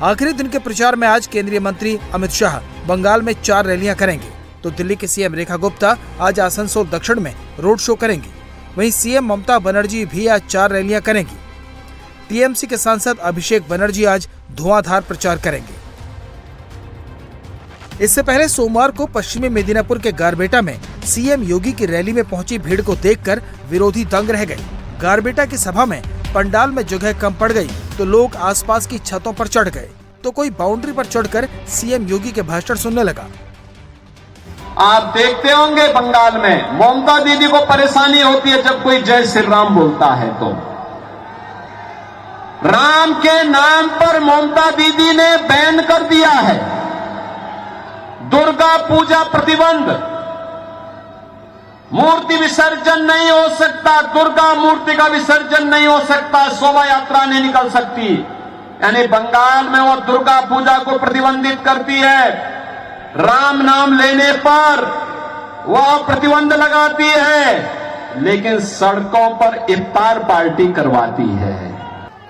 आखिरी दिन के प्रचार में आज केंद्रीय मंत्री अमित शाह बंगाल में 4 रैलियां करेंगे, तो दिल्ली के सीएम रेखा गुप्ता आज आसनसोल दक्षिण में रोड शो करेंगी। वहीं सीएम ममता बनर्जी भी आज 4 रैलियां करेंगी। टीएमसी के सांसद अभिषेक बनर्जी आज धुआंधार प्रचार करेंगे। इससे पहले सोमवार को पश्चिमी मेदिनीपुर के गारबेटा में सीएम योगी की रैली में पहुंची भीड़ को देखकर विरोधी दंग रह गए। गारबेटा की सभा में पंडाल में जगह कम पड़ गई तो लोग आसपास की छतों पर चढ़ गए, तो कोई बाउंड्री पर चढ़कर सीएम योगी के भाषण सुनने लगा। आप देखते होंगे बंगाल में ममता दीदी को परेशानी होती है जब कोई जय श्री राम बोलता है, तो राम के नाम पर ममता दीदी ने बैन कर दिया है। दुर्गा पूजा प्रतिबंध, मूर्ति विसर्जन नहीं हो सकता, दुर्गा मूर्ति का विसर्जन नहीं हो सकता, शोभा यात्रा नहीं निकल सकती। यानी बंगाल में वो दुर्गा पूजा को प्रतिबंधित करती है, राम नाम लेने पर वह प्रतिबंध लगाती है, लेकिन सड़कों पर इफ्तार पार्टी करवाती है।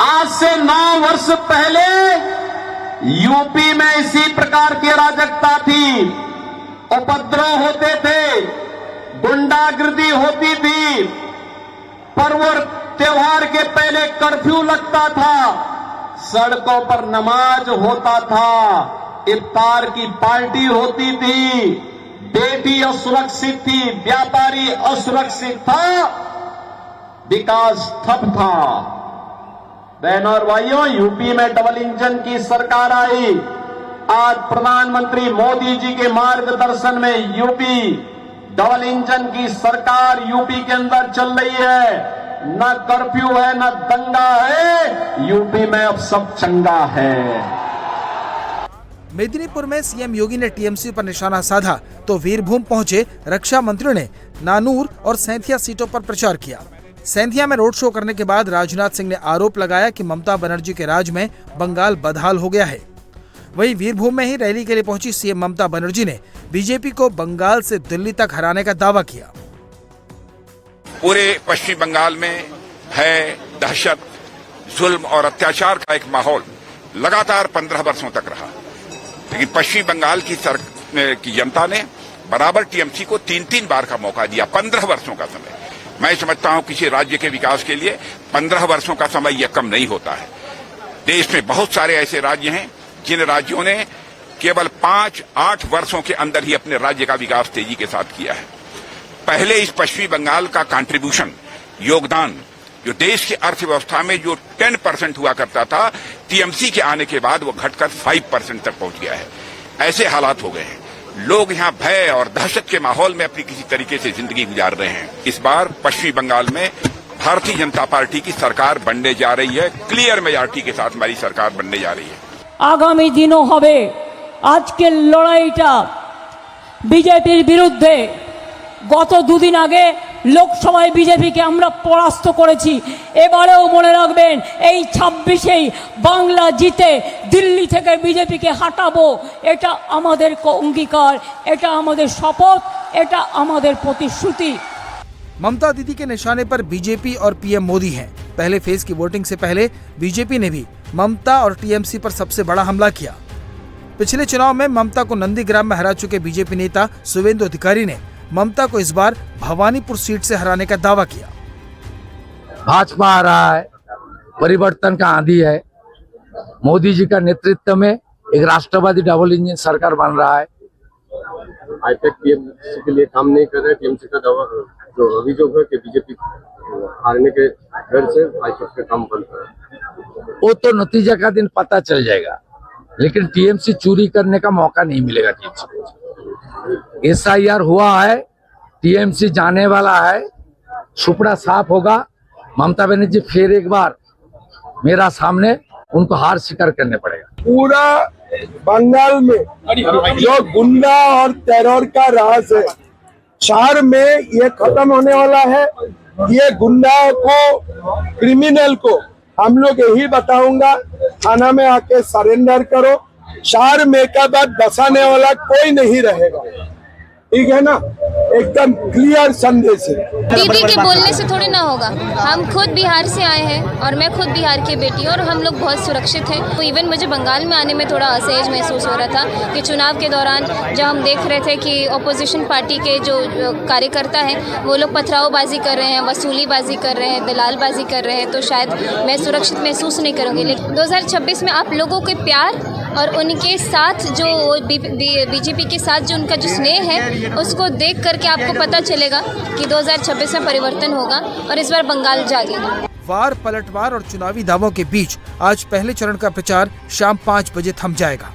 आज से 9 वर्ष पहले यूपी में इसी प्रकार की अराजकता थी, उपद्रव होते थे, गुंडागिर्दी होती थी, पर्व त्योहार के पहले कर्फ्यू लगता था, सड़कों पर नमाज होता था, इफ्तार की पार्टी होती थी, बेटी असुरक्षित थी, व्यापारी असुरक्षित था, विकास ठप था। बहनों और भाइयों, यूपी में डबल इंजन की सरकार आई। आज प्रधानमंत्री मोदी जी के मार्गदर्शन में यूपी डबल इंजन की सरकार यूपी के अंदर चल रही है। न कर्फ्यू है, न दंगा है, यूपी में अब सब चंगा है। मेदिनीपुर में सीएम योगी ने टीएमसी पर निशाना साधा तो वीरभूम पहुंचे रक्षा मंत्री ने नानूर और सैंथिया सीटों पर प्रचार किया। सैंथिया में रोड शो करने के बाद राजनाथ सिंह ने आरोप लगाया कि ममता बनर्जी के राज में बंगाल बदहाल हो गया है। वहीं वीरभूम में ही रैली के लिए पहुंची सीएम ममता बनर्जी ने बीजेपी को बंगाल से दिल्ली तक हराने का दावा किया। पूरे पश्चिम बंगाल में भय, दहशत, जुल्म और अत्याचार का एक माहौल लगातार 15 वर्षों तक रहा, लेकिन पश्चिम बंगाल की जनता ने बराबर टीएमसी को 3-3 बार का मौका दिया। 15 वर्षों का समय, मैं समझता हूं किसी राज्य के विकास के लिए 15 वर्षों का समय यह कम नहीं होता है। देश में बहुत सारे ऐसे राज्य हैं जिन राज्यों ने केवल 5-8 वर्षों के अंदर ही अपने राज्य का विकास तेजी के साथ किया है। पहले इस पश्चिमी बंगाल का कंट्रीब्यूशन, योगदान, जो देश की अर्थव्यवस्था में जो 10% हुआ करता था, टीएमसी के आने के बाद वो घटकर 5% तक पहुंच गया है। ऐसे हालात हो गए हैं। लोग यहाँ भय और दहशत के माहौल में अपनी किसी तरीके से जिंदगी गुजार रहे हैं। इस बार पश्चिमी बंगाल में भारतीय जनता पार्टी की सरकार बनने जा रही है। क्लियर मेजॉरिटी के साथ हमारी सरकार बनने जा रही है। आगामी दिनों होबे आज के लड़ाईटा बीजेपीर बिरुद्धे। गत 2 दिन आगे लोकसभाয় বিজেপিকে আমরা পরাস্ত করেছি। এবারেও মনে রাখবেন এই 26-এই বাংলা জিতে দিল্লি থেকে বিজেপিকে হটাবো। এটা আমাদের অঙ্গীকার, এটা আমাদের শপথ, এটা আমাদের প্রতিশ্রুতি। ममता दीदी के निशाने पर बीजेपी और पीएम मोदी हैं। पहले फेज की वोटिंग से पहले बीजेपी ने भी ममता और टीएमसी पर सबसे बड़ा हमला किया। पिछले चुनाव में ममता को नंदीग्राम में हरा चुके बीजेपी नेता सुवेंदु अधिकारी ने ममता को इस बार भवानीपुर सीट से हराने का दावा किया। भाजपा आ रहा है, परिवर्तन का आंधी है। मोदी जी का नेतृत्व में एक राष्ट्रवादी डबल इंजन सरकार बन रहा है। आज तक टीएमसी के लिए काम नहीं कर रहे। टीएमसी का दावा जो अभियोग है कि बीजेपी हारने के डर से भाजपा का काम बंद कर रहा है। वो तो नतीजा का दिन पता चल जाएगा, लेकिन टीएमसी चोरी करने का मौका नहीं मिलेगा। टीएमसी को SIR हुआ है, टीएमसी जाने वाला है, सुपड़ा साफ होगा। ममता बनर्जी फिर एक बार मेरा सामने उनको हार स्वीकार करने पड़ेगा। पूरा बंगाल में जो गुंडा और टेरर का राज है, शहर में ये खत्म होने वाला है। ये गुंडाओं को, क्रिमिनल को हम लोग यही बताऊंगा, थाना में आके सरेंडर करो। शहर में का बाद बसाने वाला कोई नहीं रहेगा। ठीक है ना, एकदम क्लियर संदेश है। दीदी के बोलने से थोड़ी ना होगा। हम खुद बिहार से आए हैं और मैं खुद बिहार की बेटी हूँ और हम लोग बहुत सुरक्षित हैं। तो इवन मुझे बंगाल में आने में थोड़ा असहज महसूस हो रहा था कि चुनाव के दौरान जब हम देख रहे थे कि अपोजिशन पार्टी के जो कार्यकर्ता हैं वो लोग पथरावबाजी कर रहे हैं, वसूलीबाजी कर रहे हैं, दलालबाजी कर रहे हैं, तो शायद मैं सुरक्षित महसूस नहीं करूँगी। लेकिन 2026 में आप लोगों के प्यार और उनके साथ जो बीजेपी के साथ जो उनका जो स्नेह है उसको देख करके आपको पता चलेगा कि 2026 में परिवर्तन होगा और इस बार बंगाल जागेगा। वार पलटवार और चुनावी दावों के बीच आज पहले चरण का प्रचार शाम 5 बजे थम जाएगा।